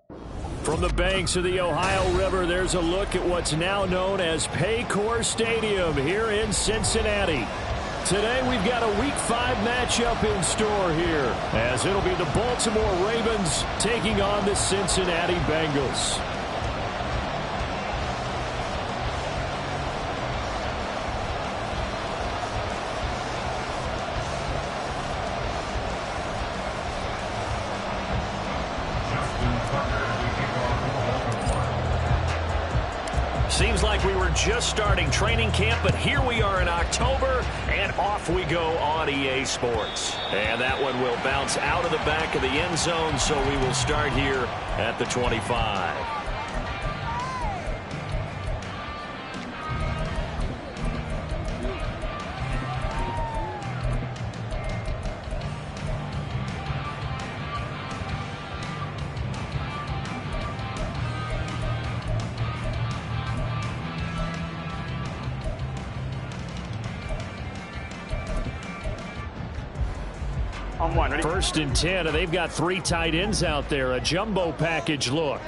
From the banks of the Ohio River, there's a look at what's now known as Paycor Stadium here in Cincinnati. Today we've got a Week 5 matchup in store here, as it'll be the Baltimore Ravens taking on the Cincinnati Bengals. Seems like we were just starting training camp, but here we are in October, and off we go on EA Sports. And that one will bounce out of the back of the end zone, so we will start here at the 25. First and 10, and they've got 3 tight ends out there. A jumbo package look.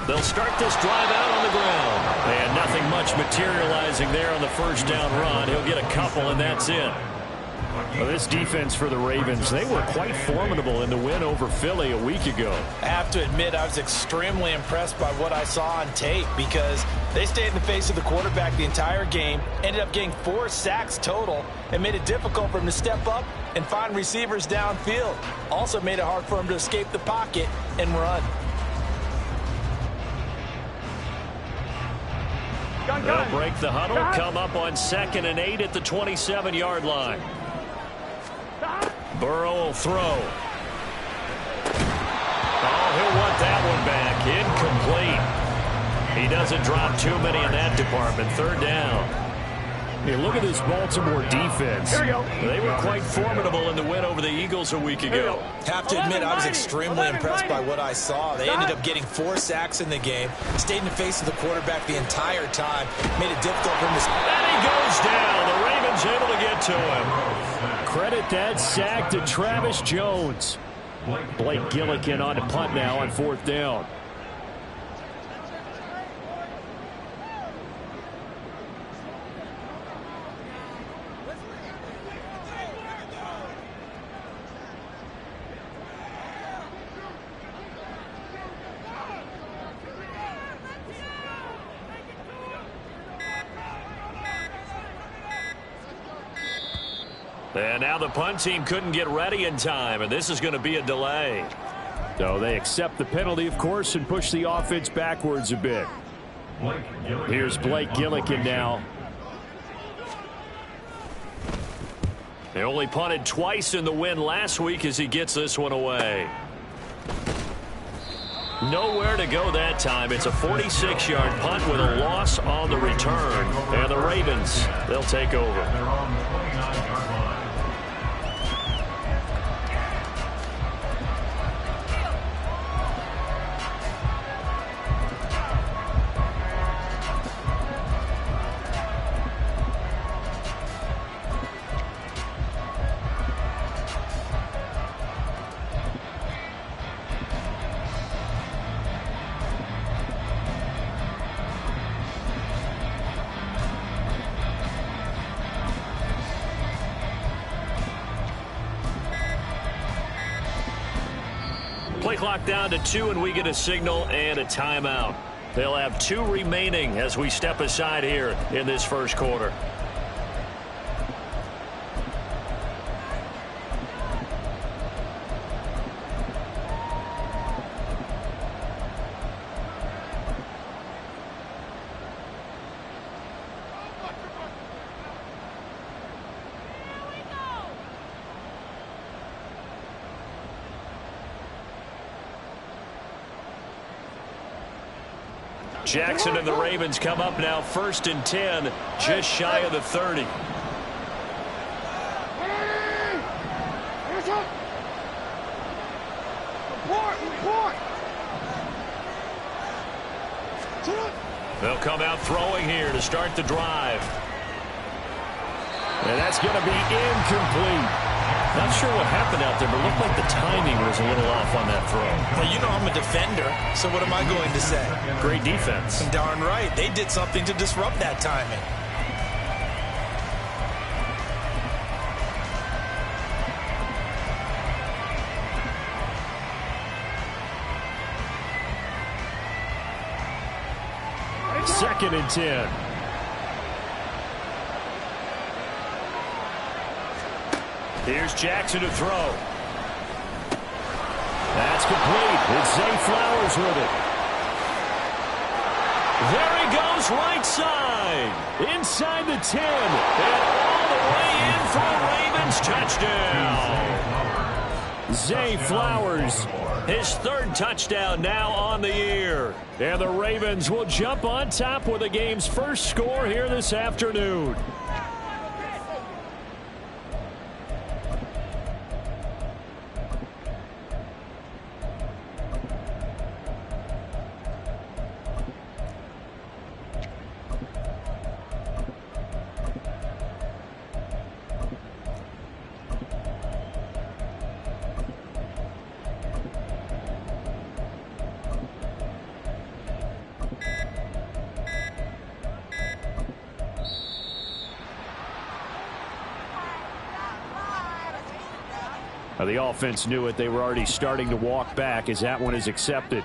They'll start this drive out on the ground. And nothing much materializing there on the first down run. He'll get a couple, and that's it. Well, this defense for the Ravens, they were quite formidable in the win over Philly a week ago. I have to admit, I was extremely impressed by what I saw on tape because they stayed in the face of the quarterback the entire game, ended up getting 4 sacks total, and made it difficult for him to step up and find receivers downfield. Also made it hard for him to escape the pocket and run. They'll break the huddle, come up on 2nd and 8 at the 27-yard line. Burrow will throw. Oh, he'll want that one back. Incomplete. He doesn't drop too many in that department. 3rd down. Hey, look at this Baltimore defense. They were quite formidable in the win over the Eagles a week ago. Have to admit, I was extremely impressed by what I saw. They ended up getting 4 sacks in the game, stayed in the face of the quarterback the entire time, made it difficult for him to... And he goes down. The Ravens able to get to him. Credit that sack to Travis Jones. Blake Gillikin on the punt now on 4th down. And now the punt team couldn't get ready in time, and this is going to be a delay. So they accept the penalty, of course, and push the offense backwards a bit. Here's Blake Gillikin now. They only punted twice in the win last week as he gets this one away. Nowhere to go that time. It's a 46-yard punt with a loss on the return. And the Ravens, they'll take over. Play clock down to 2, and we get a signal and a timeout. They'll have 2 remaining as we step aside here in this first quarter. Jackson and the Ravens come up now 1st and 10, just shy of the 30. They'll come out throwing here to start the drive. And that's going to be incomplete. Not sure what happened out there, but it looked like the timing was a little off on that throw. Well, you know I'm a defender, so what am I going to say? Great defense. Darn right. They did something to disrupt that timing. Second and 10. Here's Jackson to throw. That's complete. It's Zay Flowers with it. There he goes, right side. Inside the 10. And all the way in for a Ravens touchdown. Zay Flowers, his third touchdown now on the year. And the Ravens will jump on top with the game's first score here this afternoon. The offense knew it. They were already starting to walk back as that one is accepted.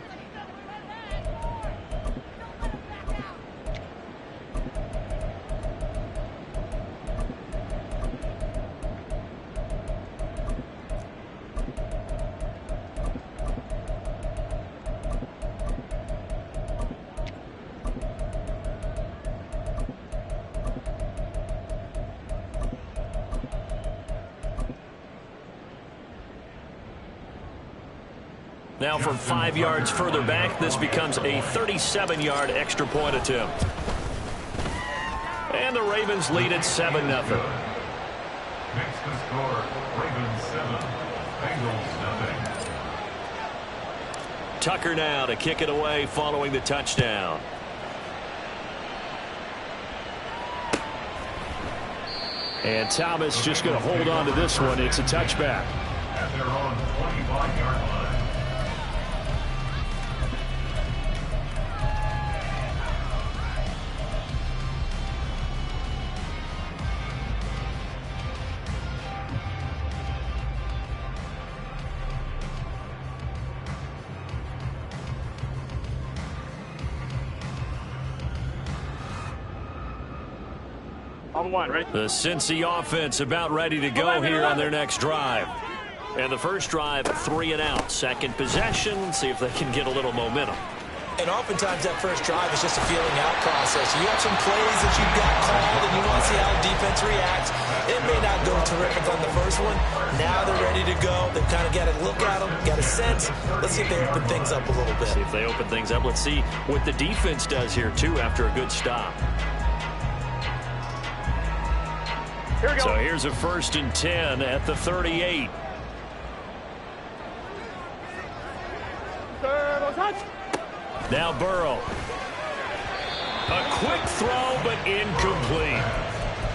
Now from 5 yards further back, this becomes a 37-yard extra point attempt. And the Ravens lead at 7-0. Next to score, Ravens 7, Bengals 0. Tucker now to kick it away following the touchdown. And Thomas just going to hold on to this one. It's a touchback. At their own 25-yard line. The Cincy offense about ready to go here on their next drive. And the first drive, 3 and out. Second possession, see if they can get a little momentum. And oftentimes that first drive is just a feeling out process. You have some plays that you've got called and you want to see how the defense reacts. It may not go terrific on the first one. Now they're ready to go. They've kind of got to look at them, got a sense. Let's see if they open things up a little bit. See if they open things up. Let's see what the defense does here, too, after a good stop. So here's a 1st and 10 at the 38. Now Burrow. A quick throw, but incomplete.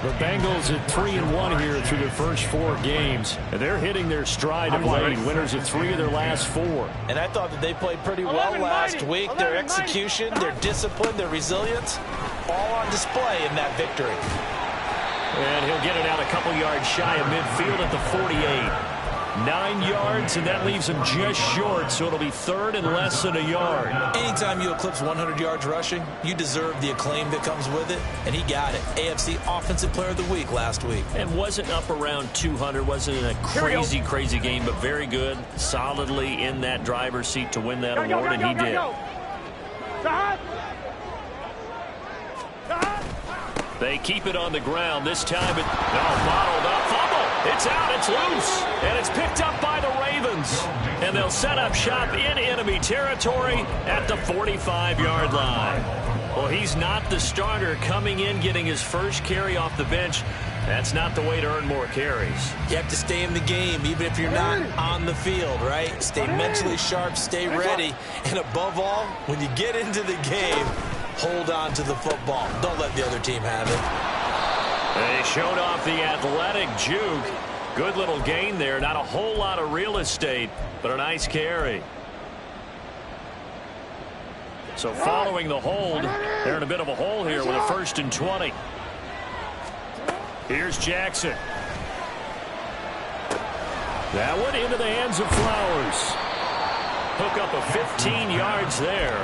The Bengals at 3-1 here through their first 4 games. And they're hitting their stride of late. Winners of 3 of their last 4. And I thought that they played pretty well last week. Their execution, their discipline, their resilience, all on display in that victory. And he'll get it out a couple yards shy of midfield at the 48. 9 yards, and that leaves him just short, so it'll be 3rd and less than a yard. Anytime you eclipse 100 yards rushing, you deserve the acclaim that comes with it, and he got it. AFC Offensive Player of the Week last week. And wasn't up around 200, wasn't in a crazy game, but very good, solidly in that driver's seat to win that award, and he did. They keep it on the ground. This time it bottled up. Fumble. It's out. It's loose. And it's picked up by the Ravens. And they'll set up shop in enemy territory at the 45-yard line. Well, he's not the starter coming in, getting his first carry off the bench. That's not the way to earn more carries. You have to stay in the game, even if you're not on the field, right? Stay mentally sharp, stay ready. And above all, when you get into the game, hold on to the football. Don't let the other team have it. They showed off the athletic juke. Good little gain there. Not a whole lot of real estate, but a nice carry. So following the hold, they're in a bit of a hole here with a 1st and 20. Here's Jackson. That one into the hands of Flowers. Hook up of 15 yards there,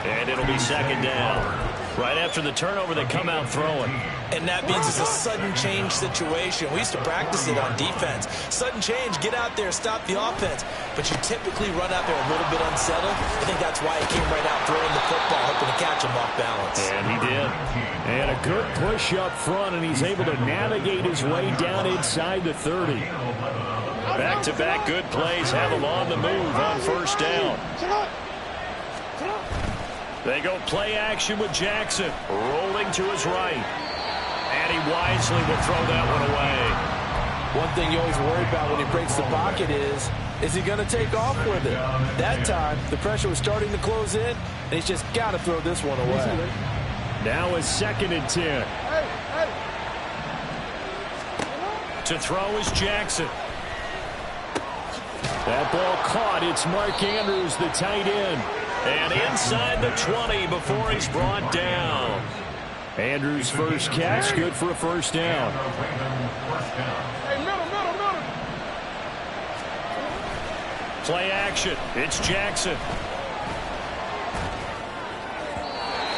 and it'll be 2nd down. Right after the turnover, they come out throwing. And that means it's a sudden change situation. We used to practice it on defense. Sudden change, get out there, stop the offense. But you typically run out there a little bit unsettled. I think that's why he came right out throwing the football, hoping to catch him off balance. And he did. And a good push up front, and he's able to navigate his way down inside the 30. Back-to-back good plays have him on the move on 1st down. They go play action with Jackson, rolling to his right. And he wisely will throw that one away. One thing you always worry about when he breaks the pocket is he going to take off with it? That time, the pressure was starting to close in, and he's just got to throw this one away. Now is 2nd and 10. To throw is Jackson. That ball caught. It's Mark Andrews, the tight end. And inside the 20 before he's brought down. Andrews' first catch, good for a 1st down. Play action. It's Jackson.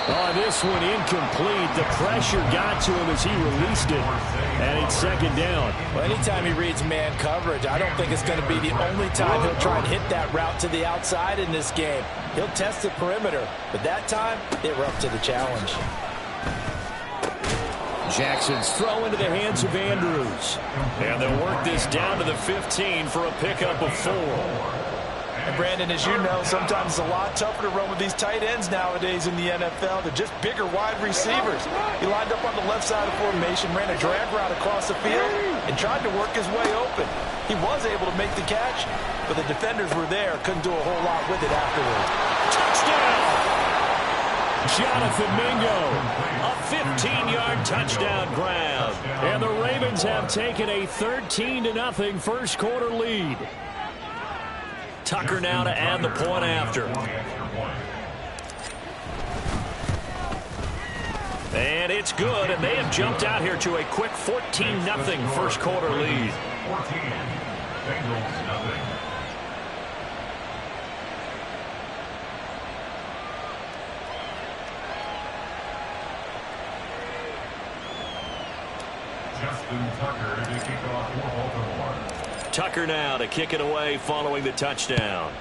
Oh, this one incomplete. The pressure got to him as he released it. And it's 2nd down. Well, anytime he reads man coverage, I don't think it's going to be the only time he'll try and hit that route to the outside in this game. He'll test the perimeter, but that time, they were up to the challenge. Jackson's throw into the hands of Andrews. And they'll work this down to the 15 for a pickup of 4. And Brandon, as you know, sometimes it's a lot tougher to run with these tight ends nowadays in the NFL. They're just bigger wide receivers. He lined up on the left side of formation, ran a drag route across the field, and tried to work his way open. He was able to make the catch, but the defenders were there, couldn't do a whole lot with it afterwards. Touchdown! Jonathan Mingo. A 15-yard touchdown grab. And the Ravens have taken a 13-0 1st quarter lead. Tucker now to add the point after. And it's good, and they have jumped out here to a quick 14-0 1st quarter lead. 14, Bengals nothing. Justin Tucker to kick off for Baltimore. Tucker now to kick it away following the touchdown.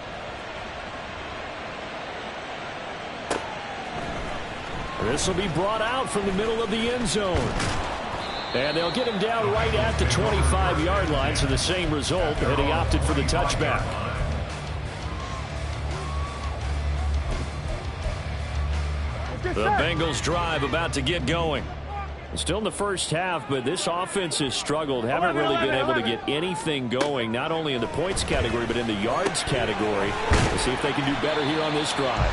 This will be brought out from the middle of the end zone. And they'll get him down right at the 25-yard line, so the same result, but he opted for the touchback. The Bengals drive about to get going. Still in the first half, but this offense has struggled. Haven't really been able to get anything going, not only in the points category, but in the yards category. We'll see if they can do better here on this drive.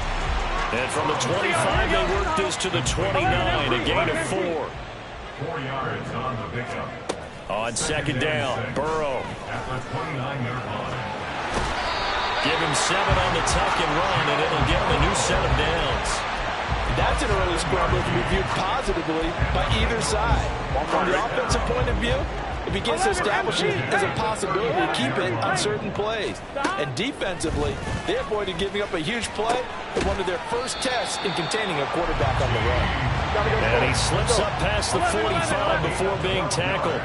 And from the 25, they work this to the 29, a gain of 4. 4 yards on the pickup. On 2nd down, Burrow. At the 29-yard line. Give him 7 on the tuck and run, and it'll give him a new set of downs. That's an early scramble to be viewed positively by either side. From the offensive point of view, it begins to establish it as a possibility to keep it on certain plays. And defensively, they avoided giving up a huge play in one of their first tests in containing a quarterback on the run. And he slips up past the 45 before being tackled.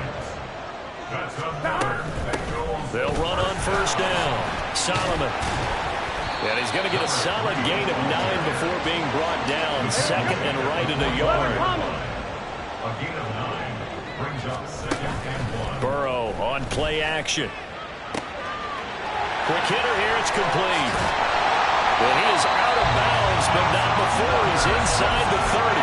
That's another Bengals. They'll run on 1st down. Solomon. And he's going to get a solid gain of 9 before being brought down. 2nd and right at a yard. A gain of 9 brings up 2nd and 1. Burrow on play action. Quick hitter here. It's complete. Well, he is out of bounds, but not before he's inside the 30.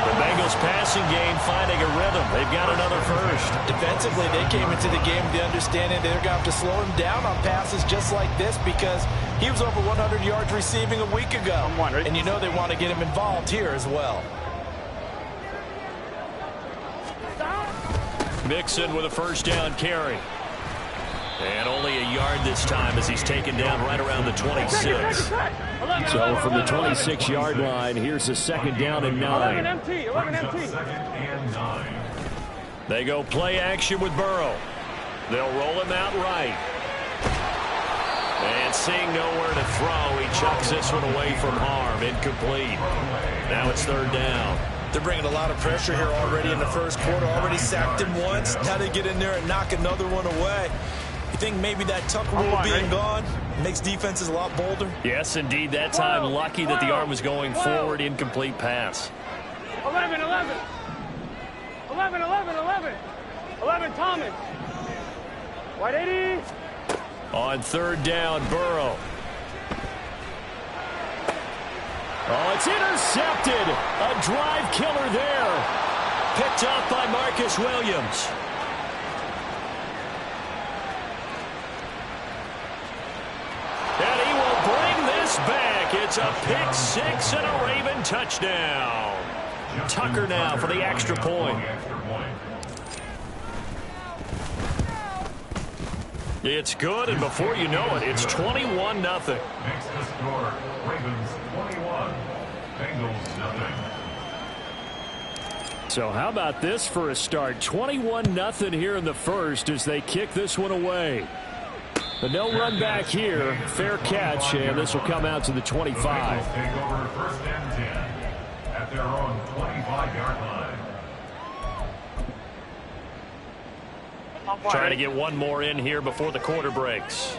The Bengals passing game finding a rhythm. They've got another first. Defensively, they came into the game with the understanding they're going to have to slow him down on passes just like this because he was over 100 yards receiving a week ago. And you know they want to get him involved here as well. Mixon with a 1st down carry. And only a yard this time as he's taken down right around the 26. So from the 26-yard line, here's a second down and 9. 11 MT, 11 MT. Second and 9. They go play action with Burrow. They'll roll him out right. And seeing nowhere to throw, he chucks this one away from harm. Incomplete. Now it's third down. They're bringing a lot of pressure here already in the first quarter. Already sacked him once. Now they get in there and knock another one away. You think maybe that Tucker rule being gone makes defenses a lot bolder? Yes, indeed. That time, lucky that the arm was going forward. Incomplete pass. 11, 11. 11, 11, 11. 11, Thomas. White 80. On third down, Burrow. Oh, it's intercepted. A drive killer there. Picked off by Marcus Williams. And he will bring this back. It's a pick six and a Raven touchdown. Tucker now for the extra point. It's good, and before you know it, it's 21-0. Next to score, Ravens 21, Bengals nothing. So how about this for a start? 21-0 here in the first as they kick this one away. But no run back here. Fair catch, and this will come out to the 25. The Bengals take over first and 10 at their own 25-yard line. Trying to get one more in here before the quarter breaks.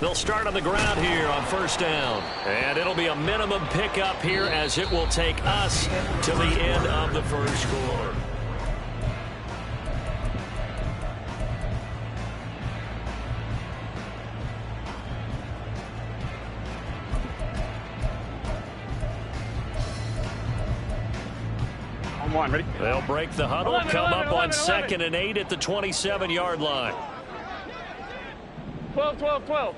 They'll start on the ground here on first down. And it'll be a minimum pickup here as it will take us to the end of the first quarter. One, ready? They'll break the huddle, 11, come 11, up on 11, second and 8 at the 27-yard line. 12, 12, 12.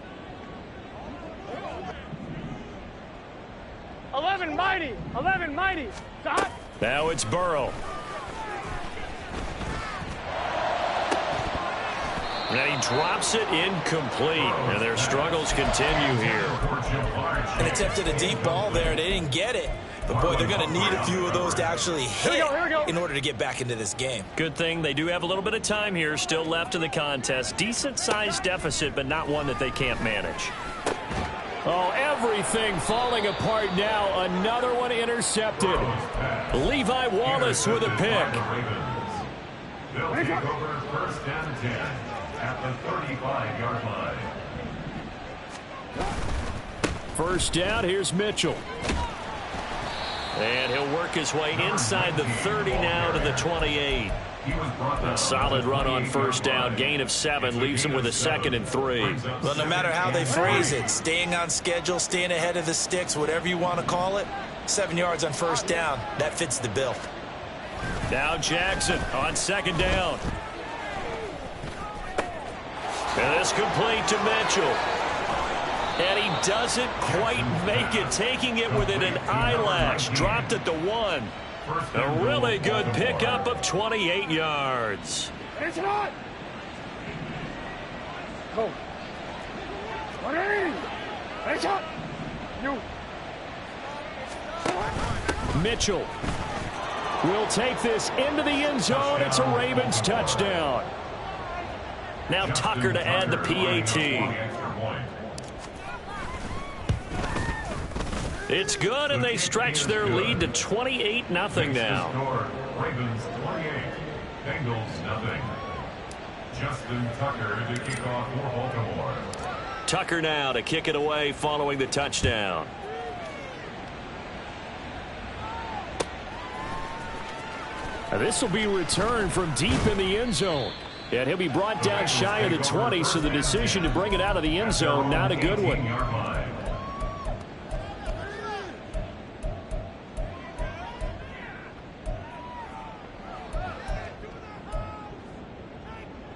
11, mighty. 11, mighty. Stop. Now it's Burrow. And he drops it incomplete. And their struggles continue here. And attempted a deep ball there. They didn't get it. But, boy, they're going to need a few of those to actually hit Here we go. in order to get back into this game. Good thing they do have a little bit of time here still left in the contest. Decent-sized deficit, but not one that they can't manage. Oh, everything falling apart now. Another one intercepted. Levi Wallace with a pick. They'll take over first and 10 at the 35-yard line. First down, here's Mitchell. And he'll work his way inside the 30 now to the 28. A solid run on first down. Gain of 7 leaves him with a 2nd and 3. Well, no matter how they phrase it, staying on schedule, staying ahead of the sticks, whatever you want to call it, 7 yards on first down, that fits the bill. Now Jackson on second down. And this complete to Mitchell. And he doesn't quite make it, taking it within an eyelash. Dropped at the 1. A really good pickup of 28 yards. It's not. Go. 20. It's up. You. Mitchell will take this into the end zone. It's a Ravens touchdown. Now Tucker to add the PAT. It's good, and they stretch their lead to 28-0 now. Ravens 28, Bengals nothing. Justin Tucker to kick off for Baltimore. Tucker now to kick it away following the touchdown. This will be returned from deep in the end zone. And he'll be brought down shy of the 20, so the decision to bring it out of the end zone, not a good one.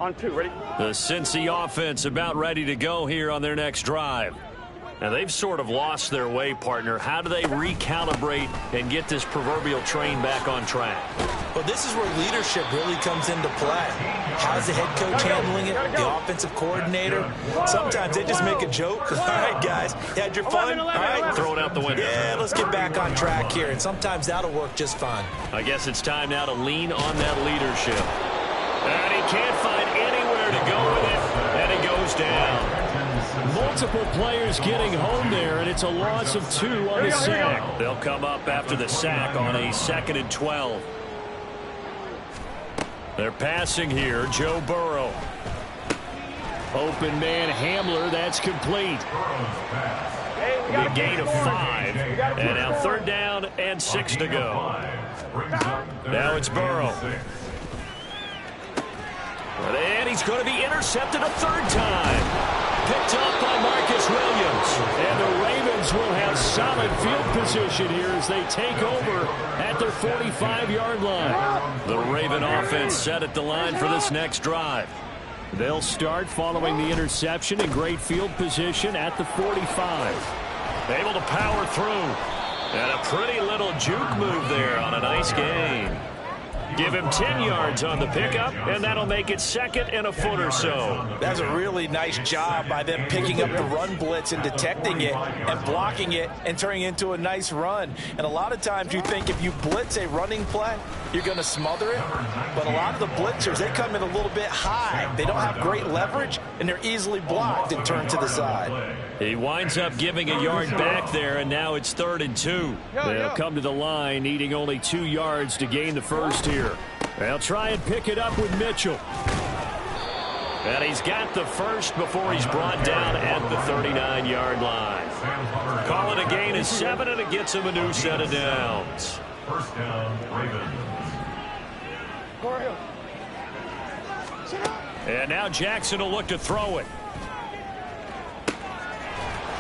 On 2, ready? The Cincy offense about ready to go here on their next drive. And they've sort of lost their way, partner. How do they recalibrate and get this proverbial train back on track? Well, this is where leadership really comes into play. How's the head coach handling it? The offensive coordinator? Sometimes they just make a joke. All right, guys, you had your fun? All right, throw it out the window. Yeah, let's get back on track here. And sometimes that'll work just fine. I guess it's time now to lean on that leadership. And he can't find anywhere to go with it. And he goes down. Multiple players getting home there, and it's a loss of 2 on the sack. They'll come up after the sack on a 2nd and 12. They're passing here. Joe Burrow. Open man Hamler, that's complete. A gain of 5. And now 3rd down and 6 to go. Now it's Burrow. And he's going to be intercepted a 3rd time. Picked up by Marcus Williams. And the Ravens will have solid field position here as they take over at their 45-yard line. The Raven offense set at the line for this next drive. They'll start following the interception in great field position at the 45. Able to power through. And a pretty little juke move there on a nice gain. Give him 10 yards on the pickup, and that'll make it 2nd and a foot or so. That's a really nice job by them picking up the run blitz and detecting it and blocking it and turning it into a nice run. And a lot of times you think if you blitz a running play, you're going to smother it. But a lot of the blitzers, they come in a little bit high. They don't have great leverage, and they're easily blocked and turned to the side. He winds up giving a yard back there, and now it's 3rd and 2. They'll come to the line, needing only 2 yards to gain the first here. They'll try and pick it up with Mitchell. And he's got the first before he's brought down at the 39-yard line. Call it a gain of 7, and it gets him a new set of downs. 1st down, Ravens. And now Jackson will look to throw it.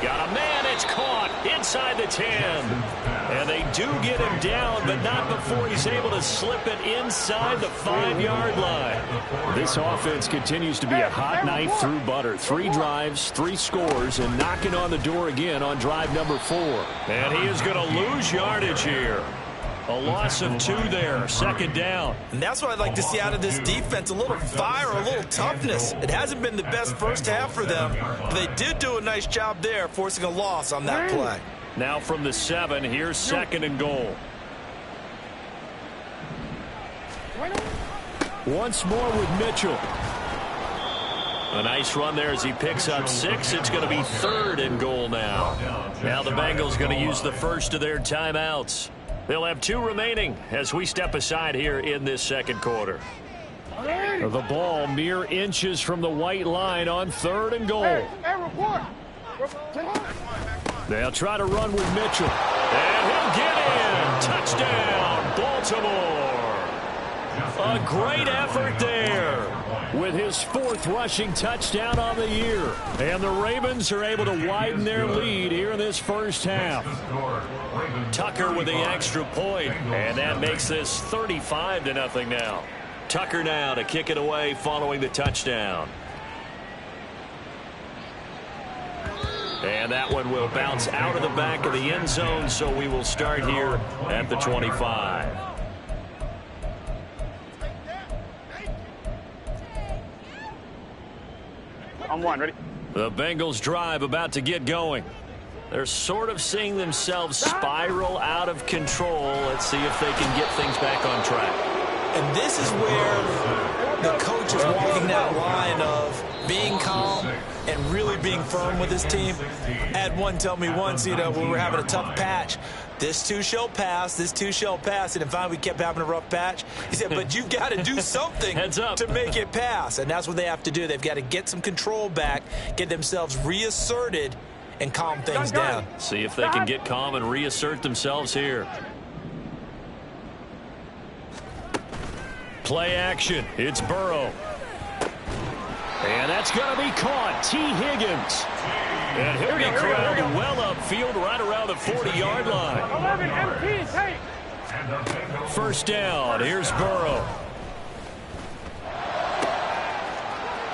Got a man, it's caught inside the 10. And they do get him down, but not before he's able to slip it inside the 5-yard line. This offense continues to be a hot knife through butter. 3 drives, 3 scores, and knocking on the door again on drive number 4. And he is going to lose yardage here. A loss of 2 there, 2nd down. And that's what I'd like to see out of this defense, a little fire, a little toughness. It hasn't been the best first half for them, but they did do a nice job there, forcing a loss on that play. Now from the 7, here's 2nd and goal. Once more with Mitchell. A nice run there as he picks up 6. It's going to be 3rd and goal now. Now the Bengals going to use the first of their timeouts. They'll have 2 remaining as we step aside here in this 2nd quarter. The ball mere inches from the white line on 3rd and goal. They'll try to run with Mitchell. And he'll get in. Touchdown, Baltimore. A great effort there. With his 4th rushing touchdown on the year. And the Ravens are able to widen their lead here in this first half. Tucker with the extra point, and that makes this 35-0 now. Tucker now to kick it away following the touchdown. And that one will bounce out of the back of the end zone, so we will start here at the 25. On 1, ready? The Bengals drive about to get going. They're sort of seeing themselves spiral out of control. Let's see if they can get things back on track. And this is where the coach is walking that line of being calm and really being firm with his team. I had one tell me once, when we were having a tough patch, this too shall pass, this too shall pass. And finally we kept having a rough patch. He said, but you've got to do something to make it pass. And that's what they have to do. They've got to get some control back, get themselves reasserted, and calm things down. See if they can get calm and reassert themselves here. Play action. It's Burrow. And that's going to be caught. T. Higgins. And he'll be corralled well upfield right around the 40-yard line. 11 MPs, hey. First down. Here's Burrow.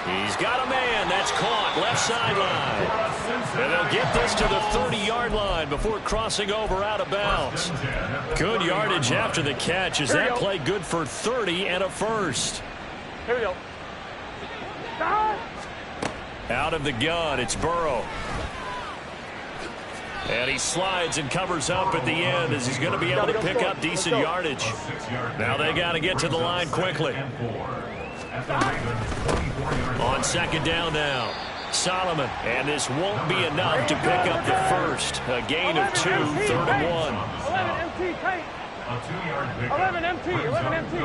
He's got a man. That's caught. Left sideline. And they'll get this to the 30-yard line before crossing over out of bounds. Good yardage after the catch. Is that play good for 30 and a first? Here we go. Out of the gun, it's Burrow. And he slides and covers up at the end as he's going to be able to pick up decent yardage. Now they got to get to the line quickly. On second down now, Solomon. And this won't be enough to pick up the first. A gain of 2, 3rd and 1. 11 MT, 11 MT.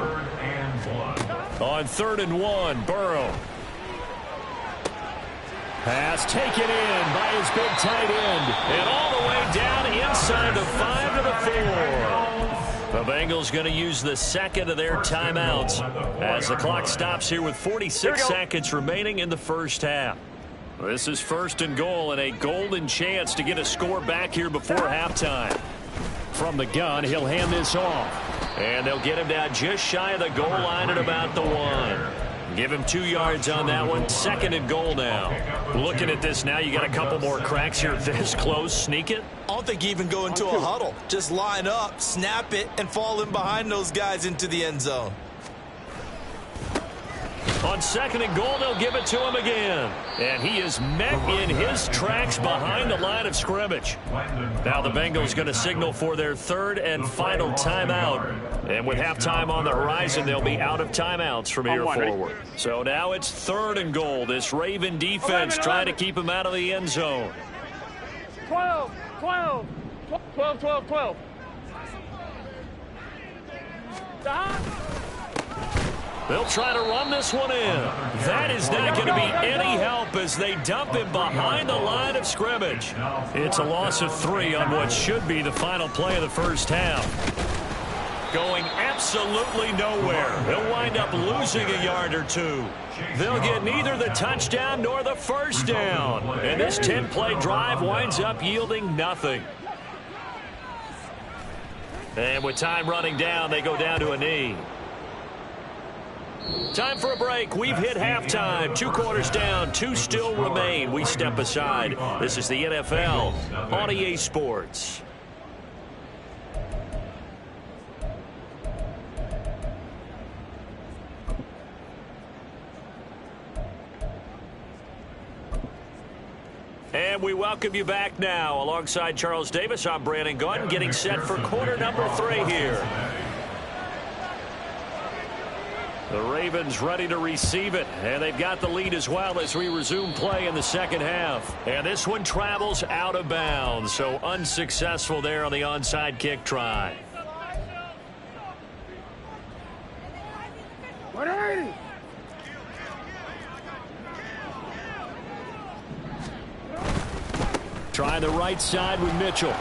On 3rd and 1, Burrow. Pass taken in by his big tight end. And all the way down inside the 5 to the 4. The Bengals going to use the second of their timeouts as the clock stops here with 46 seconds remaining in the first half. This is 1st and goal and a golden chance to get a score back here before halftime. From the gun, he'll hand this off. And they'll get him down just shy of the goal line at about the 1. Give him 2 yards on that one. 2nd and goal now. Looking at this now, you got a couple more cracks here this close. Sneak it? I don't think you even go into a huddle. Just line up, snap it, and fall in behind those guys into the end zone. On 2nd and goal, they'll give it to him again. And he is met in his tracks behind the line of scrimmage. Now the Bengals going to signal for their 3rd and final timeout. And with halftime on the horizon, they'll be out of timeouts from here forward. So now it's 3rd and goal. This Raven defense trying to keep him out of the end zone. 12, 12, 12, 12, 12. They'll try to run this one in. That is not going to be any help as they dump him behind the line of scrimmage. It's a loss of 3 on what should be the final play of the first half. Going absolutely nowhere. He'll wind up losing a yard or 2. They'll get neither the touchdown nor the first down. And this 10-play drive winds up yielding nothing. And with time running down, they go down to a knee. Time for a break. We've hit halftime. 2 quarters down. 2 still remain. We step aside. This is the NFL on EA Sports. And we welcome you back now. Alongside Charles Davis, I'm Brandon Gaudin, getting set for quarter number 3 here. The Ravens ready to receive it, and they've got the lead as well as we resume play in the second half. And this one travels out of bounds, so unsuccessful there on the onside kick try. 180. Trying the right side with Mitchell.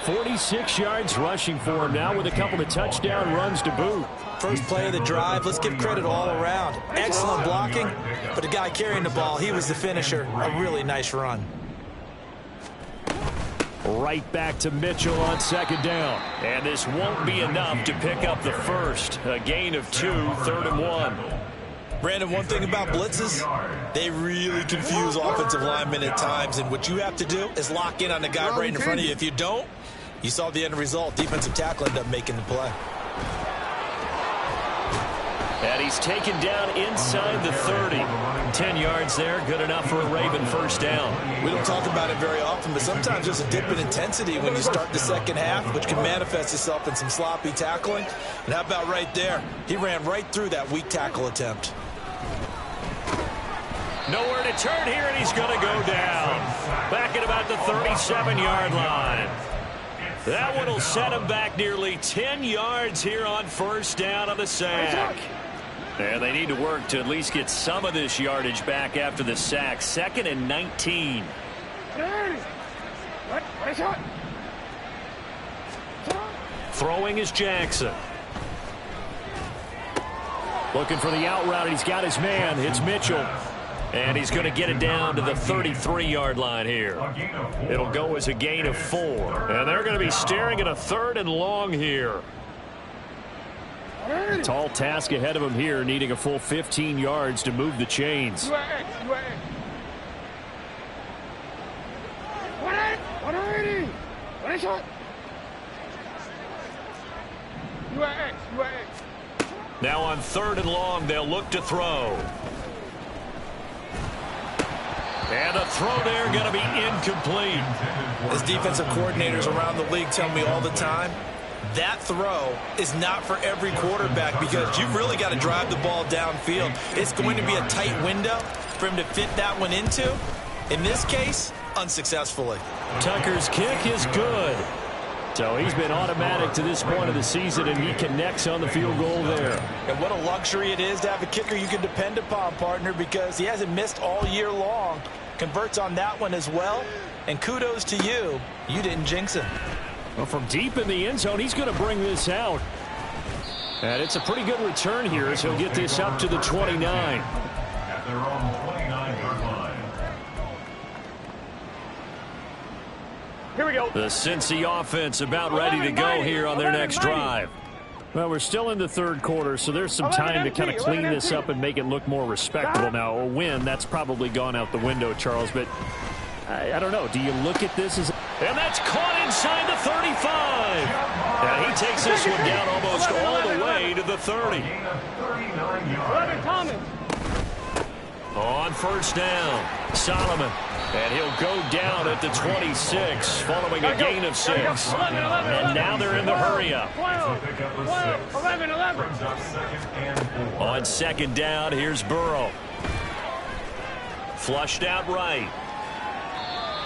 46 yards rushing for him now with a couple of touchdown runs to boot. First play of the drive, let's give credit all around. Excellent blocking, but the guy carrying the ball, he was the finisher. A really nice run. Right back to Mitchell on 2nd down. And this won't be enough to pick up the first. A gain of 2, 3rd and 1. Brandon, one thing about blitzes, they really confuse offensive linemen at times, and what you have to do is lock in on the guy right in front of you. If you don't, you saw the end result. Defensive tackle ended up making the play. And he's taken down inside the 30. 10 yards there, good enough for a Raven first down. We don't talk about it very often, but sometimes there's a dip in intensity when you start the second half, which can manifest itself in some sloppy tackling. And how about right there? He ran right through that weak tackle attempt. Nowhere to turn here, and he's going to go down. Back at about the 37-yard line. That one will set him back nearly 10 yards here on first down on the sack. And they need to work to at least get some of this yardage back after the sack. 2nd and 19. Throwing is Jackson. Looking for the out route. He's got his man. It's Mitchell. And he's going to get it down to the 33-yard line here. It'll go as a gain of 4. And they're going to be staring at a 3rd and long here. Tall task ahead of him here, needing a full 15 yards to move the chains. Ready, shot. You at X. You at X. Now on 3rd and long, they'll look to throw. And the throw there going to be incomplete. As defensive coordinators around the league tell me all the time, that throw is not for every quarterback because you've really got to drive the ball downfield. It's going to be a tight window for him to fit that one into. In this case, unsuccessfully. Tucker's kick is good. So he's been automatic to this point of the season, and he connects on the field goal there. And what a luxury it is to have a kicker you can depend upon, partner, because he hasn't missed all year long. Converts on that one as well. And kudos to you. You didn't jinx him. Well, from deep in the end zone, he's going to bring this out. And it's a pretty good return here as he'll get this up to the 29. At their own 29-yard line. Here we go. The Cincy offense about ready to go here on their next drive. Well, we're still in the 3rd quarter, so there's some time to kind of clean this up and make it look more respectable. Now, a win, that's probably gone out the window, Charles, but I don't know. Do you look at this as... And that's caught inside the 35. And he takes this one down almost all the way to the 30. 11, Thomas. On 1st down, Solomon. And he'll go down at the 26 following a gain of 6. And now they're in the hurry-up. 12, 11, 11. On 2nd down, here's Burrow. Flushed out right.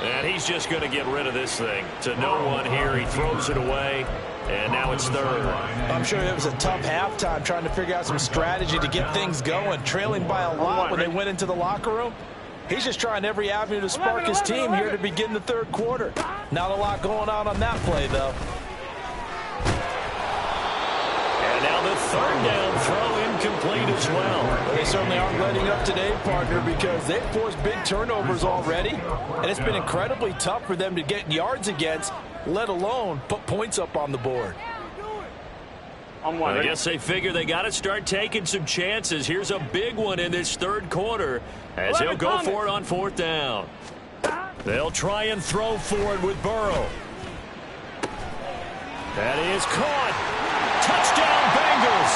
And he's just going to get rid of this thing. To no one here. He throws it away. And now it's 3rd. I'm sure it was a tough halftime trying to figure out some strategy to get things going. Trailing by a lot when they went into the locker room. He's just trying every avenue to spark his team here to begin the 3rd quarter. Not a lot going on that play, though. And now the 3rd down throw incomplete as well. They certainly aren't letting up today, partner, because they've forced big turnovers already. And it's been incredibly tough for them to get yards against, let alone put points up on the board. I guess they figure they got to start taking some chances. Here's a big one in this 3rd quarter as he'll go for it on 4th down. They'll try and throw for it with Burrow. That is caught. Touchdown, Bengals.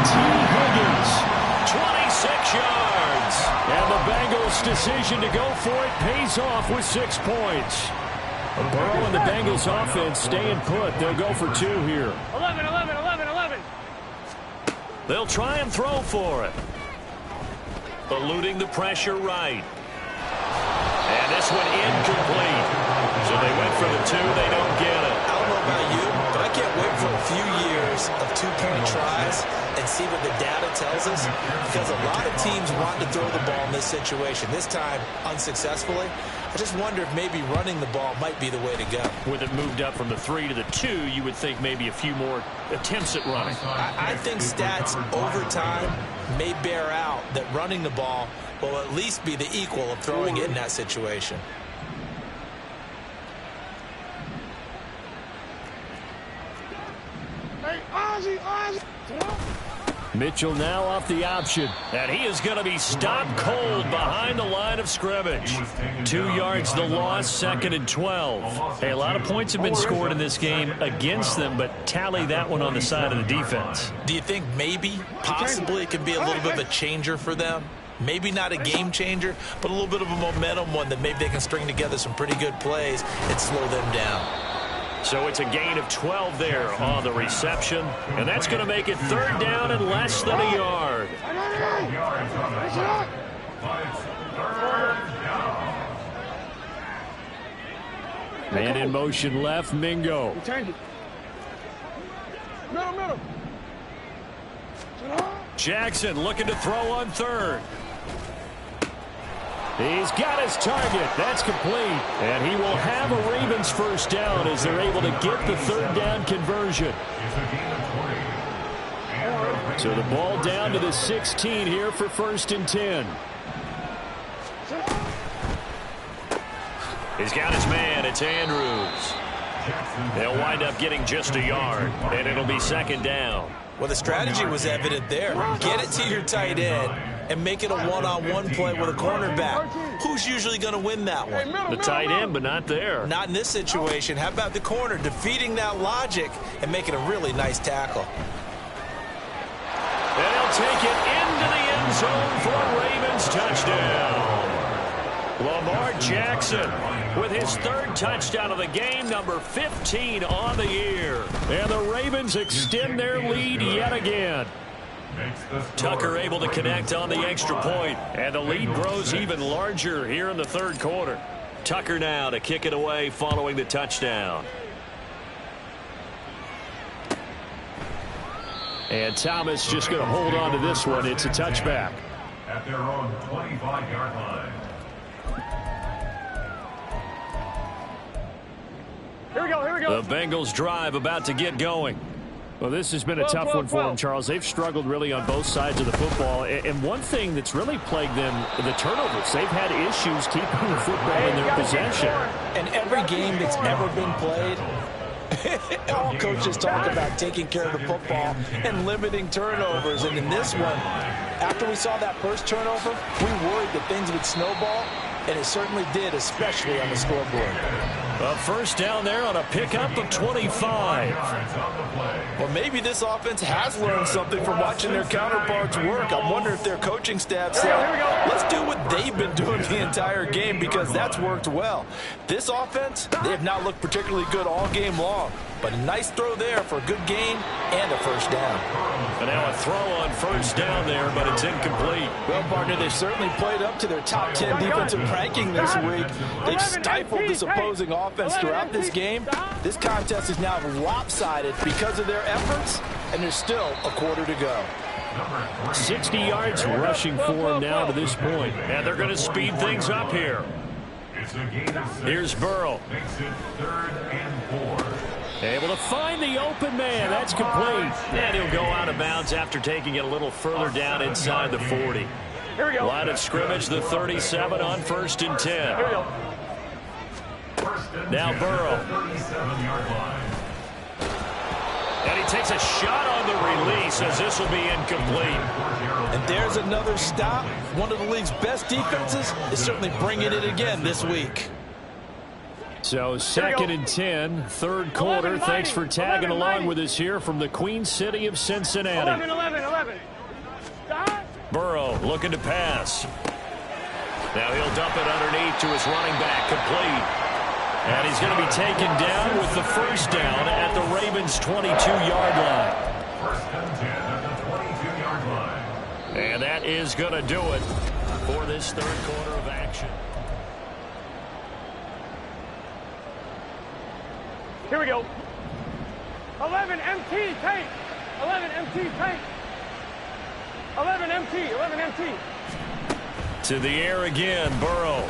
T. Higgins. 26 yards. And the Bengals' decision to go for it pays off with 6 points. Burrow and the Bengals offense staying put. They'll go for 2 here. 11, 11, 11, 11. They'll try and throw for it. Eluding the pressure right. And this one incomplete. So they went for the 2. They don't get it. I don't know about you, but I can't wait for a few years of 2-point tries and see what the data tells us, because a lot of teams want to throw the ball in this situation. This time, unsuccessfully. I just wonder if maybe running the ball might be the way to go. With it moved up from the 3 to the 2, you would think maybe a few more attempts at running. I think stats over time may bear out that running the ball will at least be the equal of throwing it in that situation. Hey, Ozzy. Mitchell now off the option. And he is going to be stopped cold behind the line of scrimmage. 2 yards the loss, 2nd and 12. Hey, a lot of points have been scored in this game against them, but tally that one on the side of the defense. Do you think maybe, possibly, it can be a little bit of a changer for them? Maybe not a game changer, but a little bit of a momentum one that maybe they can string together some pretty good plays and slow them down. So it's a gain of 12 there on the reception. And that's going to make it 3rd down and less than a yard. 12 yards on the clock, but it's 3rd down. Man in motion left, Mingo. Change it. Middle. Jackson looking to throw on 3rd. He's got his target. That's complete. And he will have a Ravens 1st down as they're able to get the 3rd down conversion. So the ball down to the 16 here for 1st and 10. He's got his man. It's Andrews. They'll wind up getting just a yard, and it'll be 2nd down. Well, the strategy was evident there. Get it to your tight end, and make it a one-on-one play with a cornerback. Who's usually going to win that one? The tight end, but not there. Not in this situation. How about the corner defeating that logic and making a really nice tackle? And he'll take it into the end zone for a Ravens touchdown. Lamar Jackson with his third touchdown of the game, number 15 on the year. And the Ravens extend their lead yet again. Tucker able to connect on the extra point, and the lead grows even larger here in the third quarter. Tucker now to kick it away following the touchdown. And Thomas just going to hold on to this one. It's a touchback. At their own 25-yard line. Here we go, here we go. The Bengals drive about to get going. Well, this has been a tough one for them, Charles. They've struggled really on both sides of the football. And one thing that's really plagued them, the turnovers. They've had issues keeping the football in their possession. And every game that's ever been played, all coaches talk about taking care of the football and limiting turnovers. And in this one, after we saw that first turnover, we worried that things would snowball, and it certainly did, especially on the scoreboard. A first down there on a pickup of 25. Well, maybe this offense has learned something from watching their counterparts work. I'm wondering if their coaching staff said, let's do what they've been doing the entire game, because that's worked well. This offense, they have not looked particularly good all game long. But a nice throw there for a good gain and a first down. And now a throw on first down there, but it's incomplete. Well, partner, they've certainly played up to their top 10 defensive ranking this week. They've stifled this opposing offense throughout this game. This contest is now lopsided because of their efforts, and there's still a quarter to go. 60 yards rushing for him now to this point. And they're going to speed things up here. Here's Burrow. Makes it 3rd and 4. Able to find the open man. That's complete. And he'll go out of bounds after taking it a little further down inside the 40. Here we go. Line of scrimmage, the 37 on 1st and 10. Here we go. Now Burrow. 37-yard line. And he takes a shot on the release as this will be incomplete. And there's another stop. One of the league's best defenses is certainly bringing it again this week. So 2nd and 10, third quarter. Thanks for tagging along with us here from the Queen City of Cincinnati. 11. Burrow looking to pass. Now he'll dump it underneath to his running back, complete. And he's going to be taken down with the first down at the Ravens' 22-yard line. 1st and 10 at the 22-yard line. And that is going to do it for this third quarter of action. Here we go. 11 MT, tank. 11 MT, tank. 11 MT. To the air again, Burrow.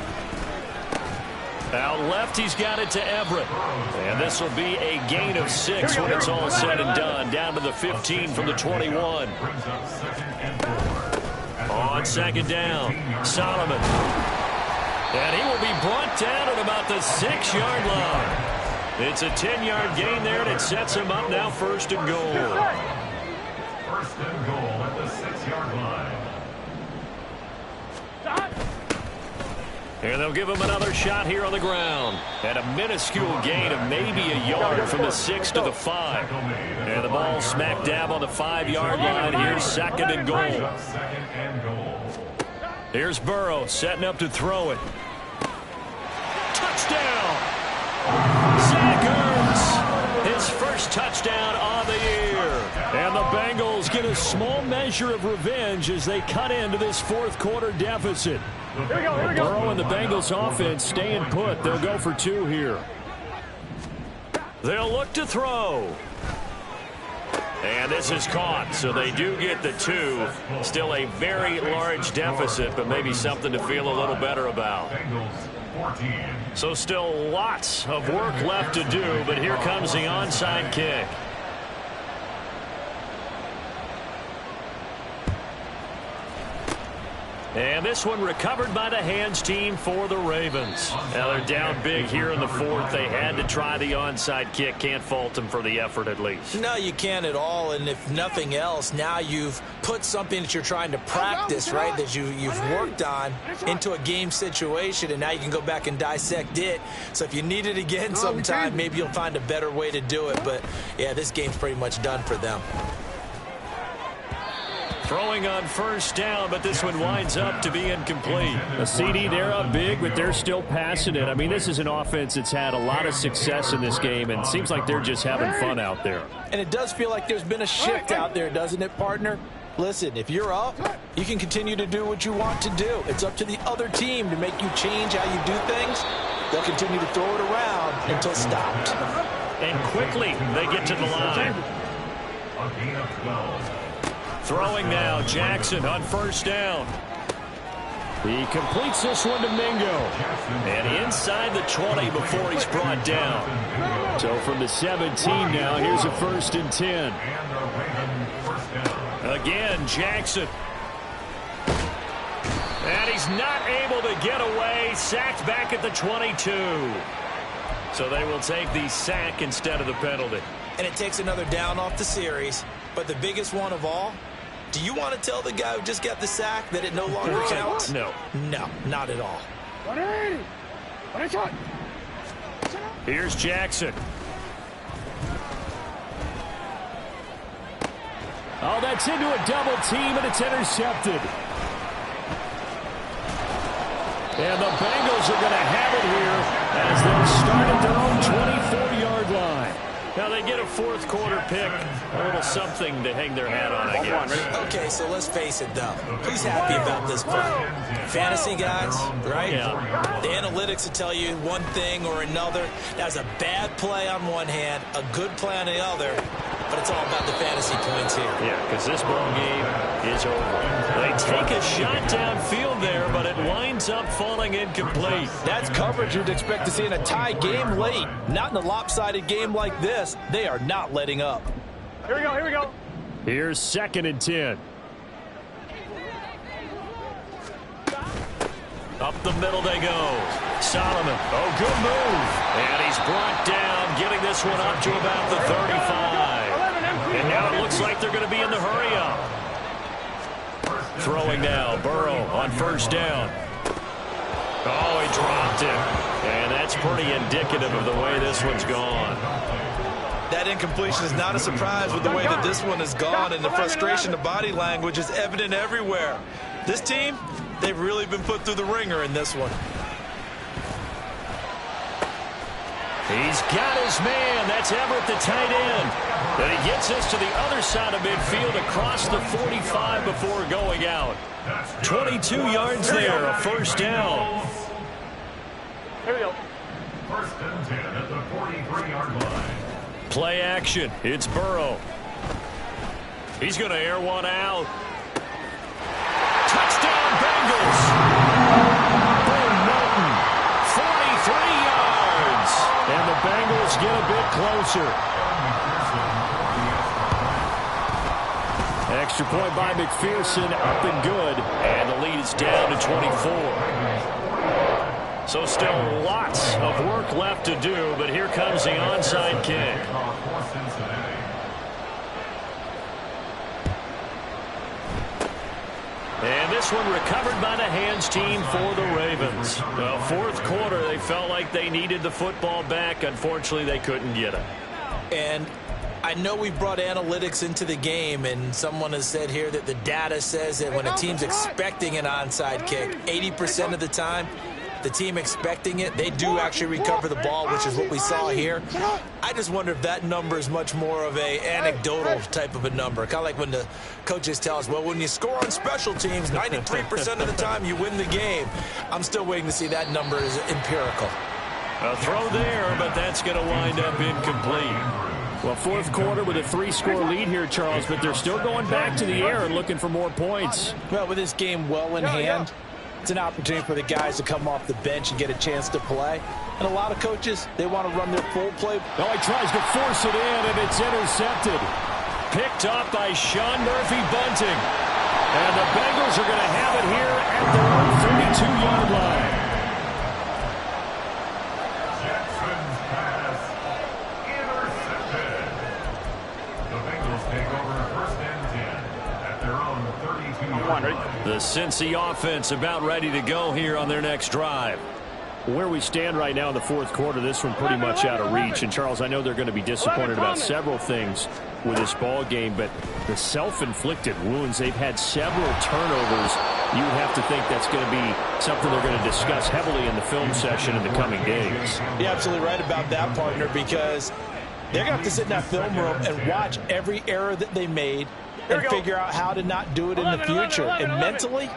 Out left, he's got it to Everett. And this will be a gain of 6 when it's all said and done. Down to the 15 from the 21. Brings up 2nd and 4. On 2nd down, Solomon. And he will be brought down at about the 6-yard line. It's a 10-yard gain there, and it sets him up now 1st and goal. 1st and goal at the 6-yard line. And they'll give him another shot here on the ground. And a minuscule gain of maybe a yard from the 6 to the 5. And the ball smack dab on the 5-yard line. Here's 2nd and goal. 2nd and goal. Here's Burrow setting up to throw it. Touchdown! Zach Ertz, his first touchdown on the year. And the Bengals get a small measure of revenge as they cut into this fourth quarter deficit. Here we go. Burrow and the Bengals offense staying put. They'll go for 2 here. They'll look to throw. And this is caught, so they do get the 2. Still a very large deficit, but maybe something to feel a little better about. Bengals 14. So still lots of work left to do, but here comes the onside kick. And this one recovered by the hands team for the Ravens. Now they're down big here in the fourth. They had to try the onside kick. Can't fault them for the effort at least. No, you can't at all. And if nothing else, now you've put something that you're trying to practice, right, that you've worked on into a game situation, and now you can go back and dissect it. So if you need it again sometime, maybe you'll find a better way to do it. But, yeah, this game's pretty much done for them. Throwing on first down, but this one winds up to be incomplete. A CD, they're up big, but they're still passing it. I mean, this is an offense that's had a lot of success in this game, and it seems like they're just having fun out there. And it does feel like there's been a shift out there, doesn't it, partner? Listen, if you're up, you can continue to do what you want to do. It's up to the other team to make you change how you do things. They'll continue to throw it around until stopped. And quickly, they get to the line. A gain of 12. Throwing now, Jackson on first down. He completes this one to Mingo. And inside the 20 before he's brought down. So from the 17 now, here's a 1st and 10. Again, Jackson. And he's not able to get away. Sacked back at the 22. So they will take the sack instead of the penalty. And it takes another down off the series. But the biggest one of all, do you want to tell the guy who just got the sack that it no longer counts? No. No, not at all. Here's Jackson. Oh, that's into a double team, and it's intercepted. And the Bengals are going to have it here as they'll start at their own 24-yard line. Now they get a fourth quarter pick, a little something to hang their hat on, I guess. Okay, so let's face it, though. Who's happy about this play? Fantasy guys, right? Yeah. The analytics will tell you one thing or another. That's a bad play on one hand, a good play on the other, but it's all about the fantasy points here. Yeah, because this ball game is over. They take a shot downfield there, but it winds up falling incomplete. That's coverage you'd expect to see in a tie game late. Not in a lopsided game like this. They are not letting up. Here we go, here we go. Here's 2nd and 10. Up the middle they go. Solomon. Oh, good move. And he's brought down, getting this one up to about the 35. And now it looks like they're going to be in the hurry up. Throwing now, Burrow on first down. Oh, he dropped it. And that's pretty indicative of the way this one's gone. That incompletion is not a surprise with the way that this one has gone, and the frustration, the body language is evident everywhere. This team, they've really been put through the ringer in this one. He's got his man. That's Everett, the tight end. And he gets us to the other side of midfield across the 45 before going out. 22 yards there, a first down. Here we go. 1st and 10 at the 43-yard line. Play action. It's Burrow. He's going to air one out. Touchdown, Bengals. Boom, Norton. 43 yards. And the Bengals get a bit closer. Extra point by McPherson, up and good. And the lead is down to 24. So still lots of work left to do, but here comes the onside kick. And this one recovered by the hands team for the Ravens. Well, fourth quarter, they felt like they needed the football back. Unfortunately, they couldn't get it. And I know we brought analytics into the game, and someone has said here that the data says that when a team's expecting an onside kick, 80% of the time, the team expecting it, they do actually recover the ball, which is what we saw here. I just wonder if that number is much more of a anecdotal type of a number. Kind of like when the coaches tell us, well, when you score on special teams, 93% of the time you win the game. I'm still waiting to see that number is empirical. A throw there, but that's going to wind up incomplete. Well, fourth quarter with a 3-score lead here, Charles, but they're still going back to the air and looking for more points. Well, with this game well in hand, it's an opportunity for the guys to come off the bench and get a chance to play. And a lot of coaches, they want to run their full play. Oh, he tries to force it in, and it's intercepted. Picked up by Sean Murphy-Bunting. And the Bengals are going to have it here at their own 32-yard line. Jackson's pass intercepted. The Bengals take over first and 10 at their own 32-yard line. The Cincy offense about ready to go here on their next drive. Where we stand right now in the fourth quarter, this one pretty much out of reach. And, Charles, I know they're going to be disappointed about several things with this ball game, but the self-inflicted wounds, they've had several turnovers. You have to think that's going to be something they're going to discuss heavily in the film session in the coming days. You're absolutely right about that, partner, because they're going to have to sit in that film room and watch every error that they made and figure out how to not do it in the future. And mentally,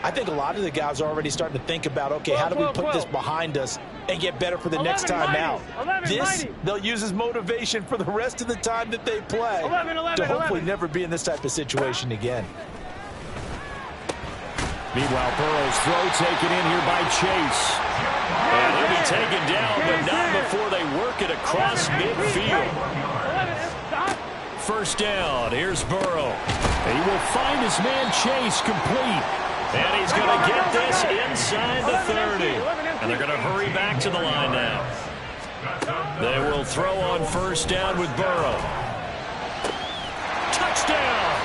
I think a lot of the guys are already starting to think about, okay, how do we put this behind us and get better for the next time out? This, they'll use as motivation for the rest of the time that they play to hopefully never be in this type of situation again. Meanwhile, Burrow's throw taken in here by Chase. And he'll be taken down, but not before they work it across midfield. First down, here's Burrow. He will find his man Chase complete. And he's going to get this inside the 30. And they're going to hurry back to the line now. They will throw on first down with Burrow. Touchdown!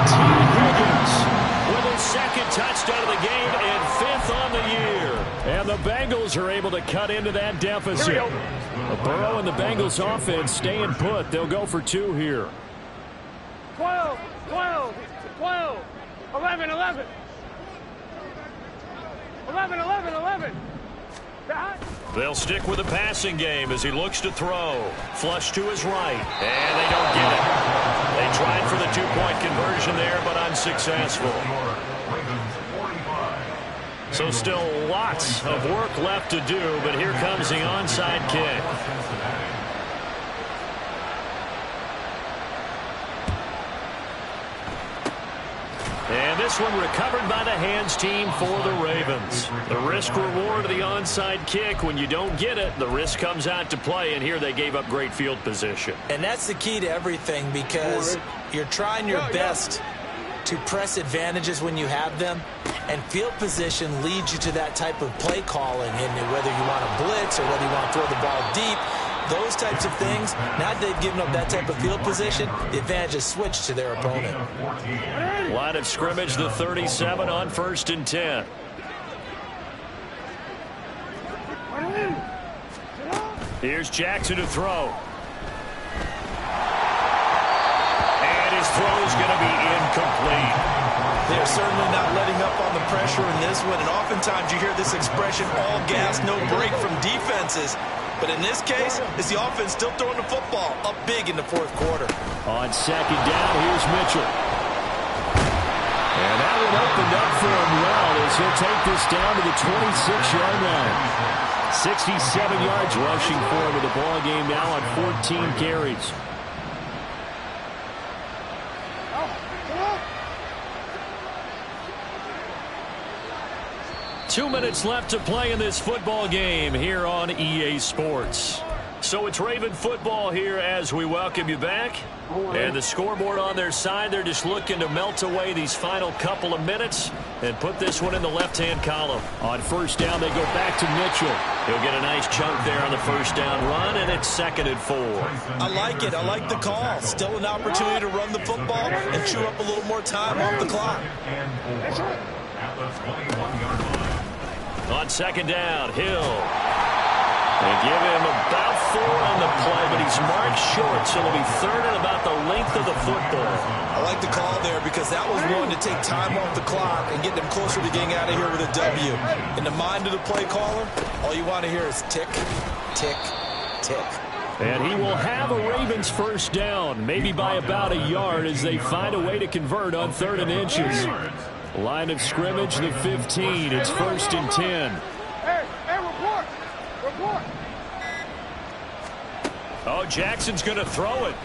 T. Higgins with his second touchdown of the game and fifth on the year. And the Bengals are able to cut into that deficit. Burrow and the Bengals offense staying put. They'll go for two here. 12, 11, 11. 11. They'll stick with the passing game as he looks to throw. Flush to his right, and they don't get it. They tried for the two-point conversion there, but unsuccessful. So still lots of work left to do, but here comes the onside kick. And this one recovered by the hands team for the Ravens. The risk-reward of the onside kick, when you don't get it, the risk comes out to play, and here they gave up great field position. And that's the key to everything, because you're trying your best to press advantages when you have them, and field position leads you to that type of play calling, and whether you want to blitz or whether you want to throw the ball deep, those types of things, now that they've given up that type of field position, the advantage is switched to their opponent. Line of scrimmage, the 37 on first and 10. Here's Jackson to throw. And his throw is going to be incomplete. They're certainly not letting up on the pressure in this one, and oftentimes you hear this expression, all gas, no break from defenses. But in this case, it's the offense still throwing the football up big in the fourth quarter. On second down, here's Mitchell. And that one opened up for him well as he'll take this down to the 26-yard line. 67 yards rushing for him with the ball game now on 14 carries. Two minutes left to play in this football game here on EA Sports. So it's Raven football here as we welcome you back. And the scoreboard on their side, they're just looking to melt away these final couple of minutes and put this one in the left-hand column. On first down, they go back to Mitchell. He'll get a nice chunk there on the first down run, and it's 2nd and 4. I like it. I like the call. Still an opportunity to run the football and chew up a little more time off the clock. On second down, Hill. They give him about 4 on the play, but he's marked short, so it'll be 3rd and about the length of the football. I like the call there because that was one to take time off the clock and get them closer to getting out of here with a W. In the mind of the play caller, all you want to hear is tick, tick, tick. And he will have a Ravens first down, maybe by about a yard as they find a way to convert on 3rd and inches. Line of scrimmage, the 15. It's 1st and 10. Hey, report. Oh, Jackson's going to throw it.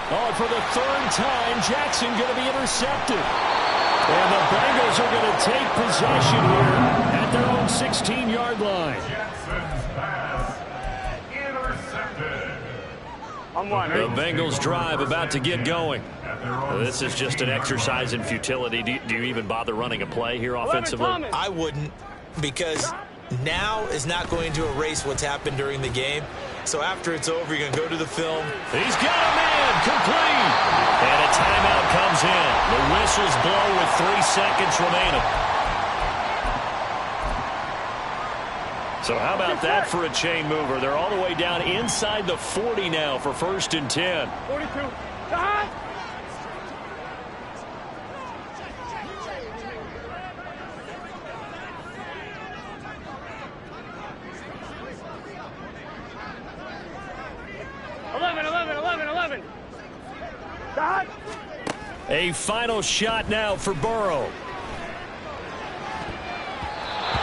Oh, for the 3rd time, Jackson going to be intercepted. And the Bengals are going to take possession here at their own 16-yard line. Jackson's pass intercepted. I'm one. The Bengals drive about to get going. This is just an exercise in futility. Do you even bother running a play here offensively? I wouldn't, because now is not going to erase what's happened during the game. So after it's over, you're going to go to the film. He's got a man complete. And a timeout comes in. The whistles blow with 3 seconds remaining. So how about that for a chain mover? They're all the way down inside the 40 now for 1st and 10. 42. Stop! Eleven. Stop! A final shot now for Burrow.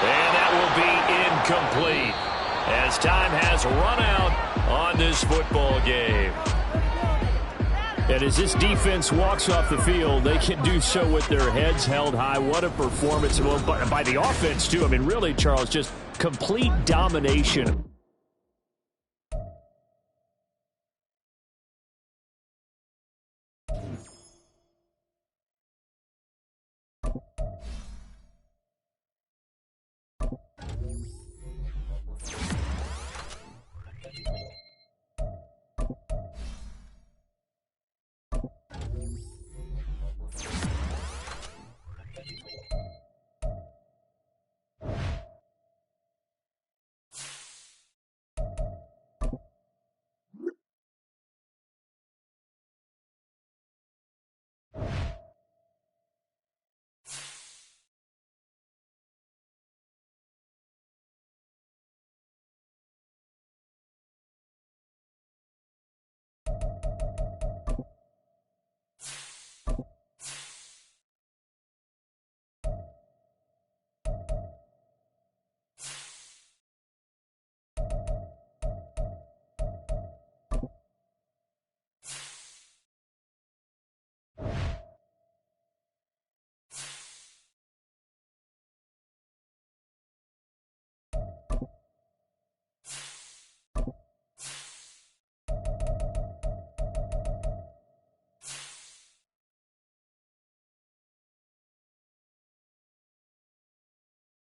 And that will be incomplete as time has run out on this football game. And as this defense walks off the field, they can do so with their heads held high. What a performance. Well, by the offense, too. I mean, really, Charles, just complete domination.